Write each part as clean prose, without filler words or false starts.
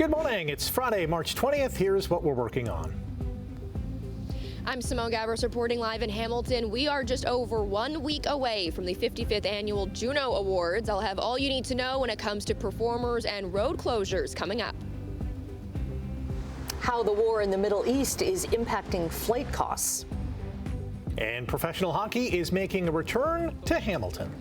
Good morning. It's Friday, March 20th. Here's what we're working on. I'm Simone Gavras reporting live in Hamilton. We are just over 1 week away from the 55th annual Juno Awards. I'll have all you need to know when it comes to performers and road closures coming up. How the war in the Middle East is impacting flight costs. And professional hockey is making a return to Hamilton.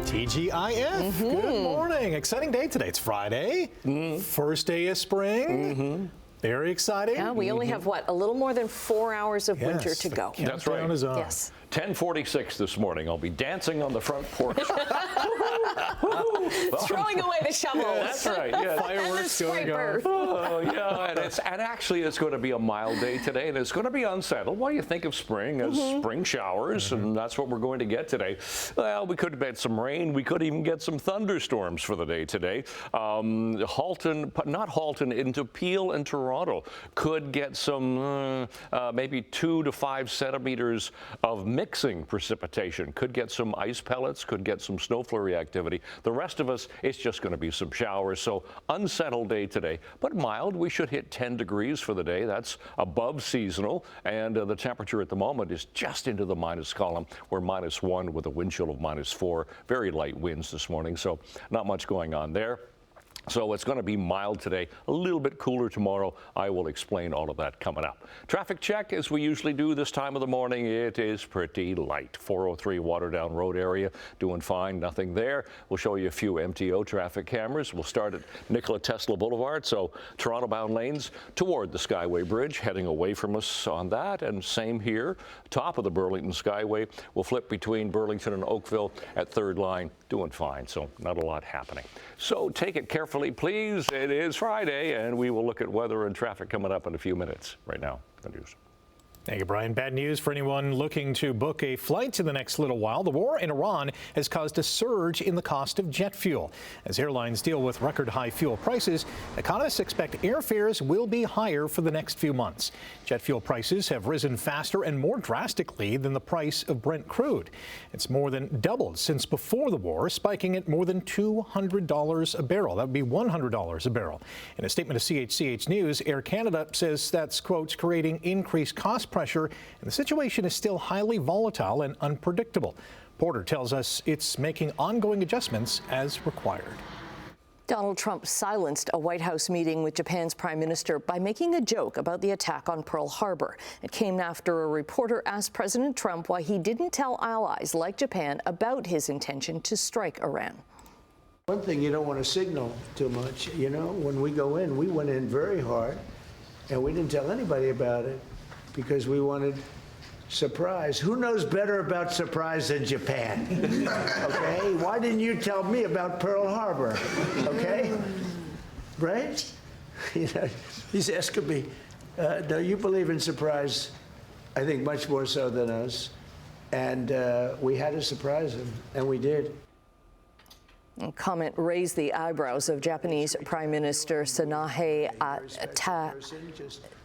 TGIF. Good morning. Exciting day today. It's Friday. First day of spring. Very exciting. Yeah, we only have, a little more than 4 hours of winter to go. That's right. Yes. 10:46 this morning. I'll be dancing on the front porch. Throwing away the shovels. That's right. Yeah. Fireworks going off. Oh, yeah. And actually, it's going to be a mild day today, and it's going to be unsettled. Well, you think of spring as spring showers, and that's what we're going to get today. Well, we could get some rain. We could even get some thunderstorms for the day today. Not Halton, into Peel and Toronto could get some maybe 2 to 5 centimeters of mixing precipitation. Could get some ice pellets, could get some snow flurry activity. The rest of us, it's just going to be some showers. So unsettled day today, but mild. We should hit 10 degrees for the day. That's above seasonal. And the temperature at the moment is just into the minus column. We're -1 with a wind chill of -4. Very light winds this morning. So not much going on there. So it's going to be mild today, a little bit cooler tomorrow. I will explain all of that coming up. Traffic check, as we usually do this time of the morning, it is pretty light. 403 Waterdown Road area, doing fine, nothing there. We'll show you a few MTO traffic cameras. We'll start at Nikola Tesla Boulevard, so Toronto-bound lanes toward the Skyway Bridge, heading away from us on that, and same here, top of the Burlington Skyway. We'll flip between Burlington and Oakville at third line, doing fine, so not a lot happening. So take it carefully, please. It is Friday, and we will look at weather and traffic coming up in a few minutes. Right now, the news. Thank you, Brian. Bad news for anyone looking to book a flight in the next little while. The war in Iran has caused a surge in the cost of jet fuel. As airlines deal with record high fuel prices, economists expect airfares will be higher for the next few months. Jet fuel prices have risen faster and more drastically than the price of Brent crude. It's more than doubled since before the war, spiking at more than $200 a barrel. That would be $100 a barrel. In a statement to CHCH News, Air Canada says that's, quote, creating increased cost pressure, and the situation is still highly volatile and unpredictable. Porter tells us it's making ongoing adjustments as required. Donald Trump silenced a White House meeting with Japan's prime minister by making a joke about the attack on Pearl Harbor. It came after a reporter asked President Trump why he didn't tell allies like Japan about his intention to strike Iran. One thing you don't want to signal too much, when we go in, we went in very hard, and we didn't tell anybody about it, because we wanted surprise. Who knows better about surprise than Japan? Okay? Why didn't you tell me about Pearl Harbor? Okay? Right? He's asking me, no, you believe in surprise, I think much more so than us. And we had to surprise him, and we did. A comment raised the Japanese Prime Minister Sanae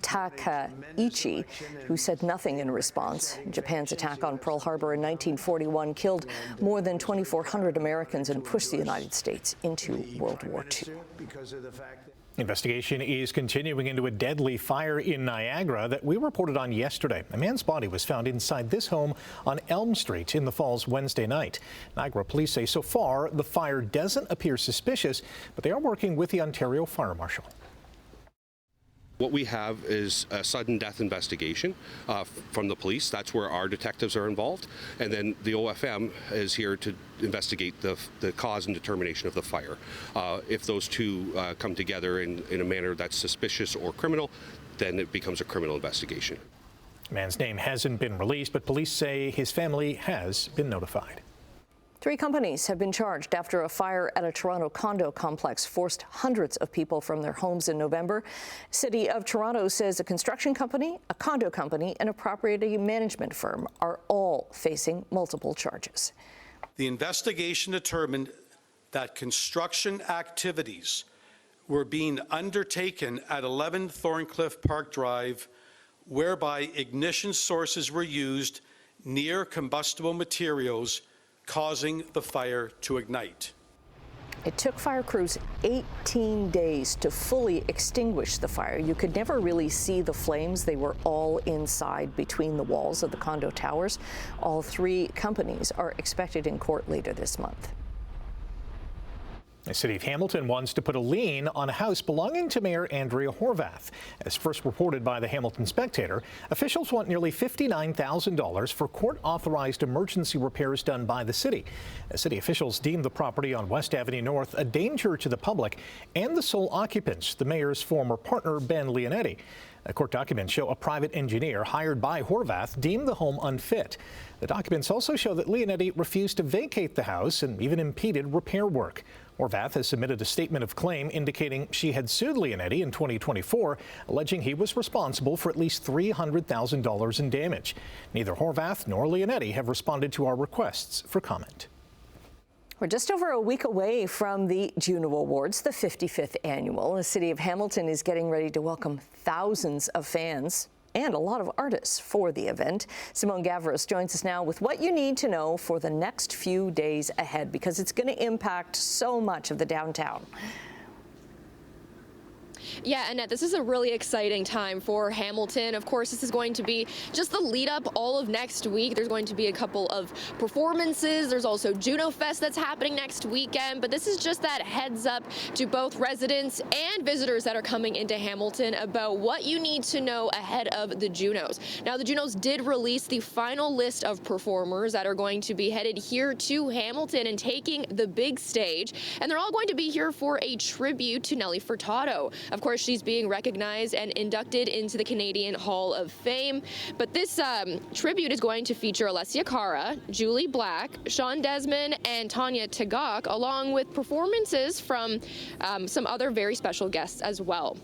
Takaichi, who said nothing in response. Japan's attack on Pearl Harbor in 1941 killed more than 2,400 Americans and pushed the United States into World War II. Investigation is continuing into a deadly fire in Niagara that we reported on yesterday. A man's body was found inside this home on Elm Street in the Falls Wednesday night. Niagara police say so far the fire doesn't appear suspicious, but they are working with the Ontario Fire Marshal. What we have is a sudden death investigation from the police. That's where our detectives are involved. And then the OFM is here to investigate the cause and determination of the fire. If those two come together in a manner that's suspicious or criminal, then it becomes a criminal investigation. The man's name hasn't been released, but police say his family has been notified. 3 companies have been charged after a fire at a Toronto condo complex forced hundreds of people from their homes in November. City of Toronto says a construction company, a condo company, and a property management firm are all facing multiple charges. The investigation determined that construction activities were being undertaken at 11 Thorncliffe Park Drive whereby ignition sources were used near combustible materials, causing the fire to ignite. It took fire crews 18 days to fully extinguish the fire. You could never really see the flames. They were all inside between the walls of the condo towers. All three companies are expected in court later this month. The city of Hamilton wants to put a lien on a house belonging to Mayor Andrea Horwath. As first reported by the Hamilton Spectator, officials want nearly $59,000 for court-authorized emergency repairs done by the city. The city officials deemed the property on West Avenue North a danger to the public and the sole occupants, the mayor's former partner, Ben Leonetti. The court documents show a private engineer hired by Horwath deemed the home unfit. The documents also show that Leonetti refused to vacate the house and even impeded repair work. Horwath has submitted a statement of claim indicating she had sued Leonetti in 2024, alleging he was responsible for at least $300,000 in damage. Neither Horwath nor Leonetti have responded to our requests for comment. We're just over a week away from the Juno Awards, the 55th annual. The city of Hamilton is getting ready to welcome thousands of fans and a lot of artists for the event. Simone Gavras joins us now with what you need to know for the next few days ahead, because it's going to impact so much of the downtown. Yeah, Annette, this is a really exciting time for Hamilton. Of course, this is going to be just the lead up all of next week. There's going to be a couple of performances. There's also Juno Fest that's happening next weekend. But this is just that heads up to both residents and visitors that are coming into Hamilton about what you need to know ahead of the Junos. Now, the Junos did release the final list of performers that are going to be headed here to Hamilton and taking the big stage. And they're all going to be here for a tribute to Nelly Furtado. Of course, she's being recognized and inducted into the Canadian Hall of Fame. But this tribute is going to feature Alessia Cara, Julie Black, Sean Desmond, and Tanya Tagaq, along with performances from some other very special guests as well.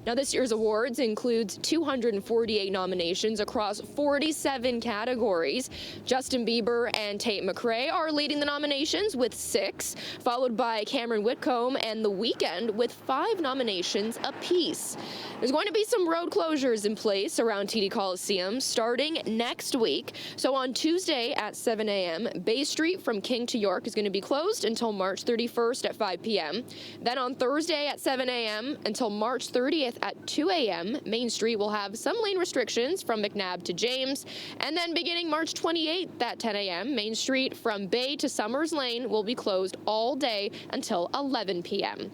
Now, this year's awards includes 248 nominations across 47 categories. Justin Bieber and Tate McRae are leading the nominations with 6, followed by Cameron Whitcomb and The Weeknd with 5 nominations apiece. There's going to be some road closures in place around TD Coliseum starting next week. So on Tuesday at 7 a.m., Bay Street from King to York is going to be closed until March 31st at 5 p.m. Then on Thursday at 7 a.m. until March 30th at 2 a.m., Main Street will have some lane restrictions from McNabb to James. And then beginning March 28th at 10 a.m., Main Street from Bay to Summers Lane will be closed all day until 11 p.m.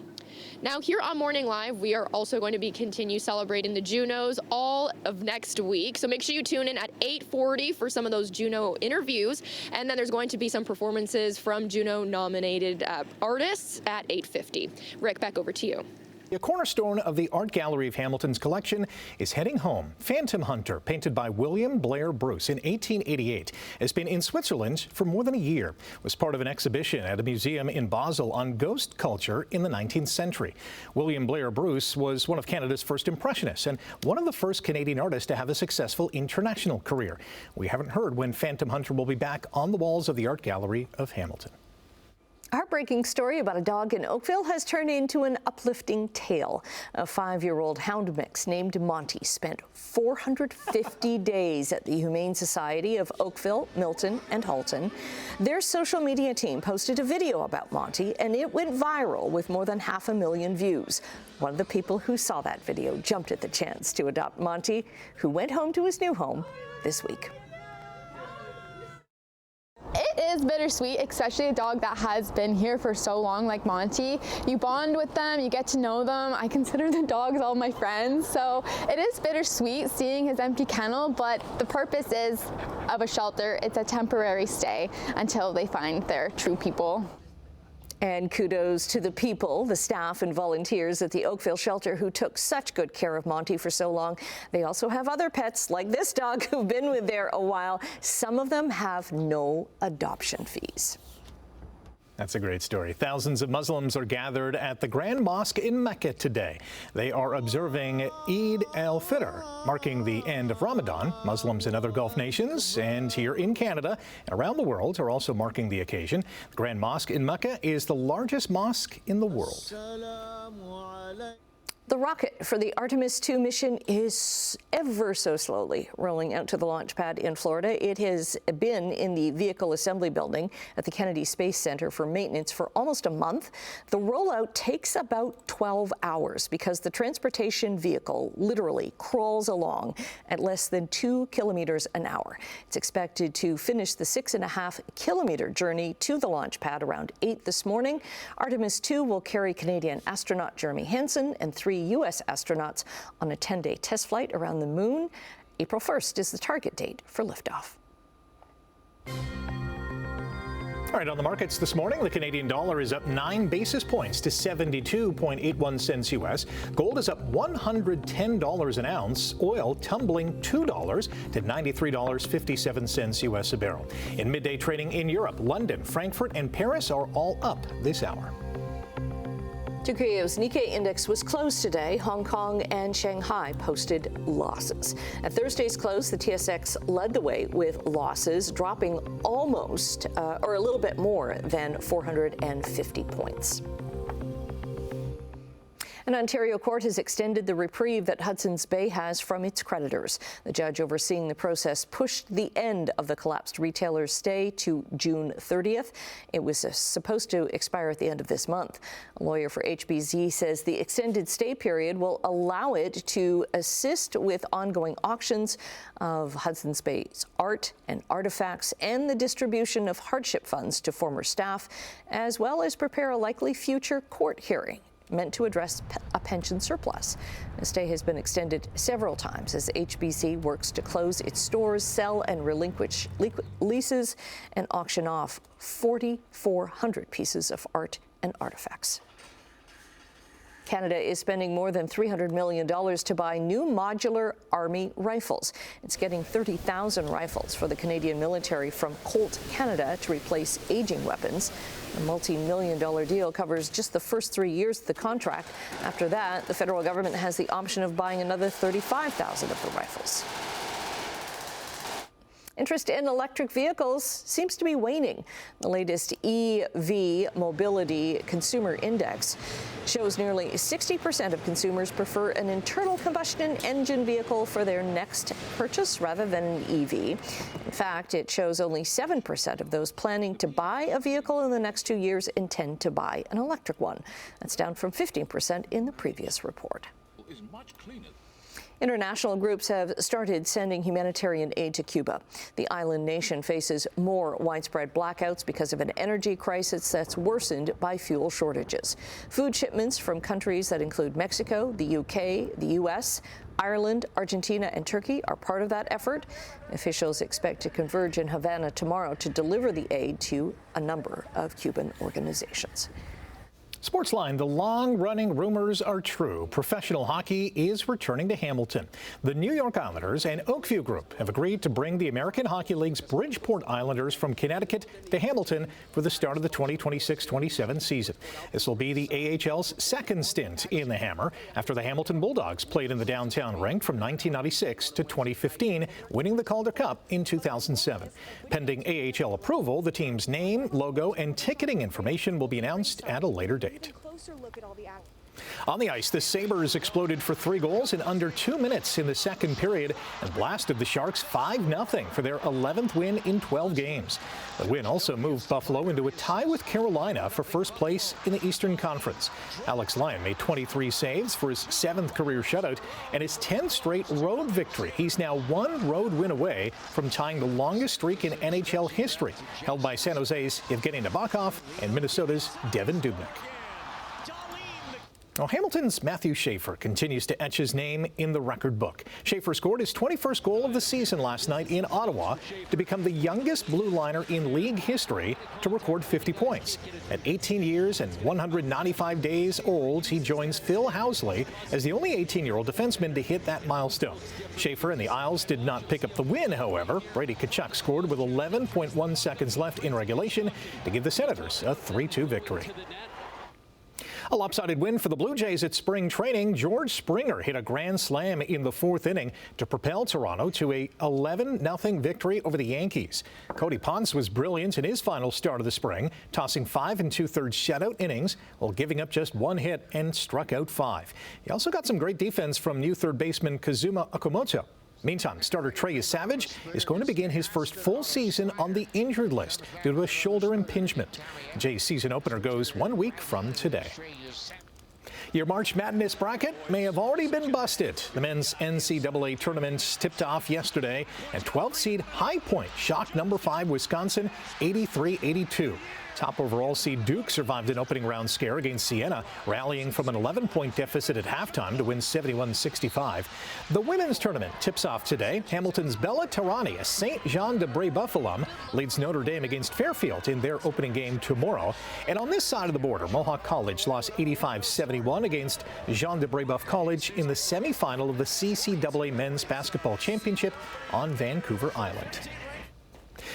Now, here on Morning Live, we are also going to continue celebrating the Junos all of next week. So make sure you tune in at 8:40 for some of those Juno interviews. And then there's going to be some performances from Juno-nominated artists at 8:50. Rick, back over to you. A cornerstone of the Art Gallery of Hamilton's collection is heading home. Phantom Hunter, painted by William Blair Bruce in 1888, has been in Switzerland for more than a year. It was part of an exhibition at a museum in Basel on ghost culture in the 19th century. William Blair Bruce was one of Canada's first impressionists and one of the first Canadian artists to have a successful international career. We haven't heard when Phantom Hunter will be back on the walls of the Art Gallery of Hamilton. A heartbreaking story about a dog in Oakville has turned into an uplifting tale. A 5-year-old hound mix named Monty spent 450 days at the Humane Society of Oakville, Milton, and Halton. Their social media team posted a video about Monty, and it went viral with more than 500,000 views. One of the people who saw that video jumped at the chance to adopt Monty, who went home to his new home this week. It is bittersweet, especially a dog that has been here for so long like Monty. You bond with them, you get to know them. I consider the dogs all my friends, so it is bittersweet seeing his empty kennel, but the purpose is of a shelter. It's a temporary stay until they find their true people. And kudos to the people, the staff and volunteers at the Oakville shelter who took such good care of Monty for so long. They also have other pets like this dog who've been with there a while. Some of them have no adoption fees. That's a great story. Thousands of Muslims are gathered at the Grand Mosque in Mecca today. They are observing Eid al-Fitr, marking the end of Ramadan. Muslims in other Gulf nations and here in Canada and around the world are also marking the occasion. The Grand Mosque in Mecca is the largest mosque in the world. The rocket for the Artemis II mission is ever so slowly rolling out to the launch pad in Florida. It has been in the Vehicle Assembly Building at the Kennedy Space Center for maintenance for almost a month. The rollout takes about 12 hours because the transportation vehicle literally crawls along at less than 2 kilometers an hour. It's expected to finish the 6.5-kilometer journey to the launch pad around 8 this morning. Artemis II will carry Canadian astronaut Jeremy Hansen and 3 U.S. astronauts on a 10-day test flight around the moon. April 1st is the target date for liftoff. All right, on the markets this morning, the Canadian dollar is up 9 basis points to 72.81 cents U.S. Gold is up $110 an ounce. Oil tumbling $2 to $93.57 U.S. a barrel. In midday trading in Europe, London, Frankfurt, and Paris are all up this hour. Tokyo's Nikkei index was closed today. Hong Kong and Shanghai posted losses. At Thursday's close, the TSX led the way with losses, dropping almost or a little bit more than 450 points. An Ontario court has extended the reprieve that Hudson's Bay has from its creditors. The judge overseeing the process pushed the end of the collapsed retailer's stay to June 30th. It was supposed to expire at the end of this month. A lawyer for HBZ says the extended stay period will allow it to assist with ongoing auctions of Hudson's Bay's art and artifacts and the distribution of hardship funds to former staff, as well as prepare a likely future court hearing meant to address a pension surplus. The stay has been extended several times as HBC works to close its stores, sell and relinquish leases, and auction off 4,400 pieces of art and artifacts. Canada is spending more than $300 million to buy new modular Army rifles. It's getting 30,000 rifles for the Canadian military from Colt Canada to replace aging weapons. The multi-million-dollar deal covers just the first 3 years of the contract. After that, the federal government has the option of buying another 35,000 of the rifles. Interest in electric vehicles seems to be waning. The latest EV Mobility Consumer Index shows nearly 60% of consumers prefer an internal combustion engine vehicle for their next purchase rather than an EV. In fact, it shows only 7% of those planning to buy a vehicle in the next 2 years intend to buy an electric one. That's down from 15% in the previous report. International groups have started sending humanitarian aid to Cuba. The island nation faces more widespread blackouts because of an energy crisis that's worsened by fuel shortages. Food shipments from countries that include Mexico, the UK, the US, Ireland, Argentina, and Turkey are part of that effort. Officials expect to converge in Havana tomorrow to deliver the aid to a number of Cuban organizations. Sportsline, the long-running rumors are true. Professional hockey is returning to Hamilton. The New York Islanders and Oakview Group have agreed to bring the American Hockey League's Bridgeport Islanders from Connecticut to Hamilton for the start of the 2026-27 season. This will be the AHL's second stint in the Hammer after the Hamilton Bulldogs played in the downtown rink from 1996 to 2015, winning the Calder Cup in 2007. Pending AHL approval, the team's name, logo, and ticketing information will be announced at a later date. On the ice, the Sabres exploded for 3 goals in under 2 minutes in the second period and blasted the Sharks 5-0 for their 11th win in 12 games. The win also moved Buffalo into a tie with Carolina for first place in the Eastern Conference. Alex Lyon made 23 saves for his 7th career shutout and his 10th straight road victory. He's now 1 road win away from tying the longest streak in NHL history, held by San Jose's Evgeny Nabokov and Minnesota's Devin Dubnyk. Well, Hamilton's Matthew Schaefer continues to etch his name in the record book. Schaefer scored his 21st goal of the season last night in Ottawa to become the youngest blue liner in league history to record 50 points. At 18 years and 195 days old, he joins Phil Housley as the only 18-year-old defenseman to hit that milestone. Schaefer and the Isles did not pick up the win, however. Brady Tkachuk scored with 11.1 seconds left in regulation to give the Senators a 3-2 victory. A lopsided win for the Blue Jays at spring training. George Springer hit a grand slam in the fourth inning to propel Toronto to a 11-0 victory over the Yankees. Cody Ponce was brilliant in his final start of the spring, tossing 5 2/3 shutout innings while giving up just one hit and struck out 5. He also got some great defense from new third baseman Kazuma Okamoto. Meantime, starter Trey Savage is going to begin his first full season on the injured list due to a shoulder impingement. The Jays' season opener goes 1 week from today. Your March Madness bracket may have already been busted. The men's NCAA tournament tipped off yesterday, and 12th seed High Point shocked number 5 Wisconsin 83-82. Top overall seed Duke survived an opening round scare against Siena, rallying from an 11-point deficit at halftime to win 71-65. The women's tournament tips off today. Hamilton's Bella Tarani, a St. Jean de Brébeuf alum, leads Notre Dame against Fairfield in their opening game tomorrow. And on this side of the border, Mohawk College lost 85-71 against Jean de Brébeuf College in the semifinal of the CCAA Men's Basketball Championship on Vancouver Island.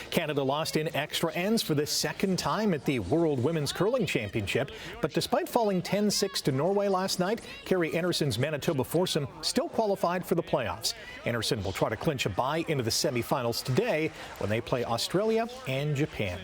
Canada lost in extra ends for the second time at the World Women's Curling Championship, but despite falling 10-6 to Norway last night, Carrie Anderson's Manitoba foursome still qualified for the playoffs. Anderson will try to clinch a bye into the semifinals today when they play Australia and Japan.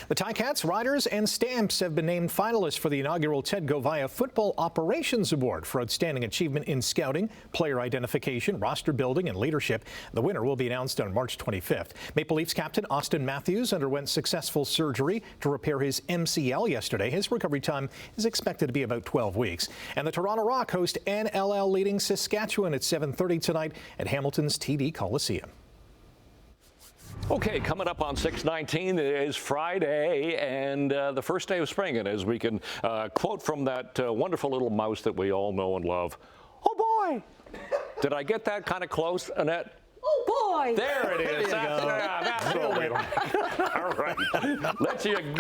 The Ticats, Riders, and Stamps have been named finalists for the inaugural Ted Govaya Football Operations Award for outstanding achievement in scouting, player identification, roster building, and leadership. The winner will be announced on March 25th. Maple Leafs captain Austin Matthews underwent successful surgery to repair his MCL yesterday. His recovery time is expected to be about 12 weeks. And the Toronto Rock host NLL leading Saskatchewan at 7:30 tonight at Hamilton's TD Coliseum. Okay, coming up on 6/19 is Friday and the first day of spring. And as we can quote from that wonderful little mouse that we all know and love, oh boy! Did I get that kind of close, Annette? Oh boy! There it is. That's what we like. All right.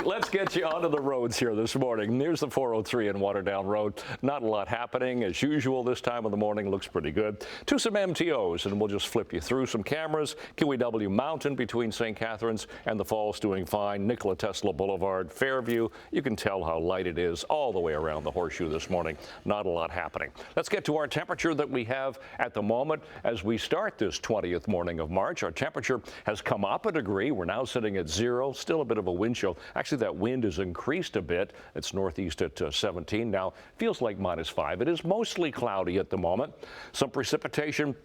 Let's get you onto the roads here this morning. Here's the 403 in Waterdown Road. Not a lot happening as usual this time of the morning. Looks pretty good. To some MTOs, and we'll just flip you through some cameras. QEW Mountain between St. Catharines and the Falls doing fine. Nikola Tesla Boulevard, Fairview. You can tell how light it is all the way around the Horseshoe this morning. Not a lot happening. Let's get to our temperature that we have at the moment as we start this 20th morning of March. Our temperature has come up a degree. We're now sitting at 0. Still a bit of a wind chill. Actually, that wind has increased a bit. It's northeast at 17 now. Feels like -5. It is mostly cloudy at the moment. Some precipitation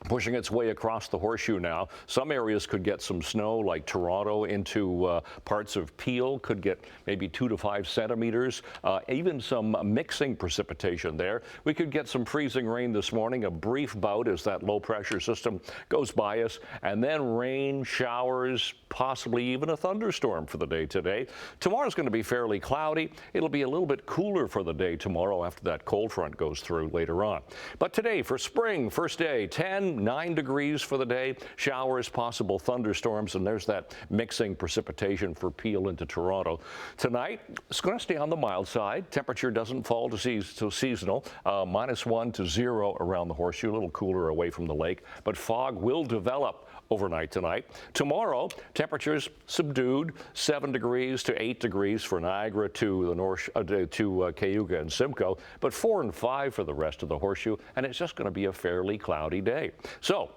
pushing its way across the Horseshoe now. Some areas could get some snow, like Toronto into parts of Peel, could get maybe 2 to 5 centimeters. Even some mixing precipitation there. We could get some freezing rain this morning, a brief bout as that low pressure system goes by us, and then rain, showers, possibly even a thunderstorm for the day today. Tomorrow's going to be fairly cloudy. It'll be a little bit cooler for the day tomorrow after that cold front goes through later on. But today for spring, first day, 9 degrees for the day, showers, possible thunderstorms, and there's that mixing precipitation for Peel into Toronto. Tonight, it's going to stay on the mild side. Temperature doesn't fall to seasonal, -1 to 0 around the Horseshoe, a little cooler away from the lake, but fog will develop overnight tonight. Tomorrow, temperatures subdued, 7 degrees to 8 degrees for Niagara to the north, to Cayuga and Simcoe, but 4 and 5 for the rest of the Horseshoe, and it's just going to be a fairly cloudy day. So,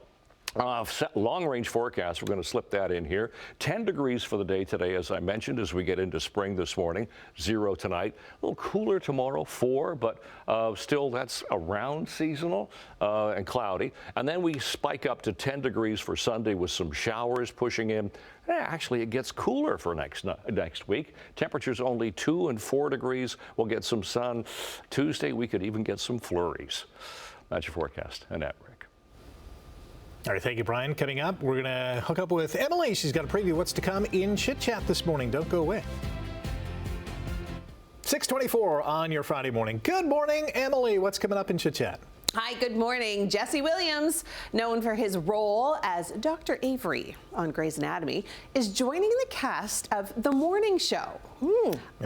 long-range forecast, we're going to slip that in here. 10 degrees for the day today, as I mentioned, as we get into spring this morning. 0 tonight. A little cooler tomorrow, 4, but still that's around seasonal and cloudy. And then we spike up to 10 degrees for Sunday with some showers pushing in. Actually, it gets cooler for next week. Temperatures only 2 and 4 degrees. We'll get some sun. Tuesday, we could even get some flurries. That's your forecast. Annette, Rick. All right, thank you, Brian. Coming up, we're going to hook up with Emily. She's got a preview of what's to come in Chit Chat this morning. Don't go away. 6:24 on your Friday morning. Good morning, Emily. What's coming up in Chit Chat? Hi, good morning. Jesse Williams, known for his role as Dr. Avery on Grey's Anatomy, is joining the cast of The Morning Show.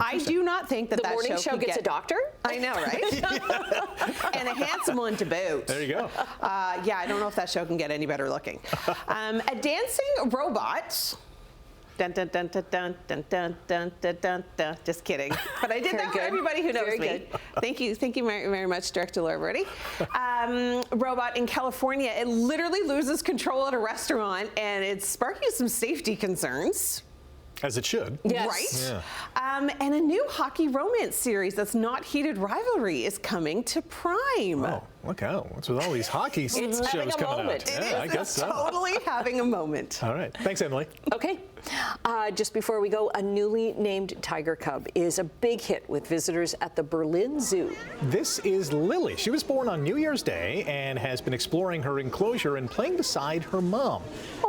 I do not think that the morning show gets a doctor? I know, right? And a handsome one to boot. There you go. Yeah, I don't know if that show can get any better looking. A dancing robot Dun, dun, dun, dun, dun, dun, dun, dun, dun, dun, dun. Just kidding. But I did that for everybody who knows me. Good. Thank you very, very much, Director Laura Brody. Robot in California, it literally loses control at a restaurant, and it's sparking some safety concerns. As it should. Yes. Right? Yeah. And a new hockey romance series that's not heated rivalry is coming to Prime. Oh, look out. What's with all these hockey shows having a coming moment. out? Yeah, I guess so. Totally having a moment. All right. Thanks, Emily. Okay. Just before we go, a newly named tiger cub is a big hit with visitors at the Berlin Zoo. This is Lily. She was born on New Year's Day and has been exploring her enclosure and playing beside her mom.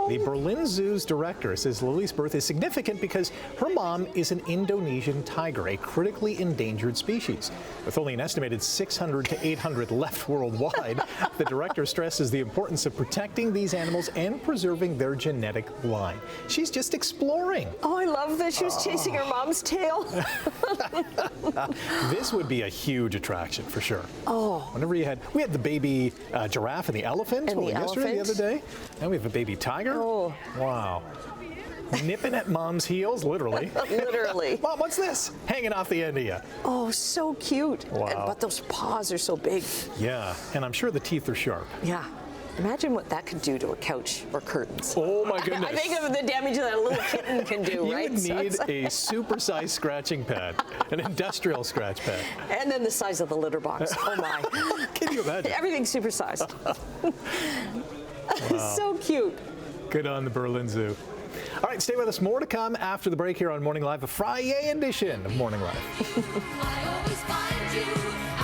The Berlin Zoo's director says Lily's birth is significant because her mom is an Indonesian tiger, a critically endangered species. With only an estimated 600 to 800 left worldwide, the director stresses the importance of protecting these animals and preserving their genetic line. She's just exploring. Oh, I love that she was chasing her mom's tail. This would be a huge attraction for sure. Oh. Whenever we had the baby giraffe and the elephant And the yesterday, the elephant. other day. Now we have a baby tiger. Oh. Wow. Nipping at mom's heels, literally. Literally. Mom, what's this? Hanging off the end of you. Oh, so cute. Wow. But those paws are so big. Yeah, and I'm sure the teeth are sharp. Yeah. Imagine what that could do to a couch or curtains. Oh my goodness. I think of the damage that a little kitten can do, You right? would So need it's like- a supersized scratching pad, an industrial scratch pad. And then the size of the litter box. Oh my. Can you imagine? Everything's supersized. So cute. Good on the Berlin Zoo. All right, stay with us. More to come after the break here on Morning Live, a Friday edition of Morning Live. I always find you.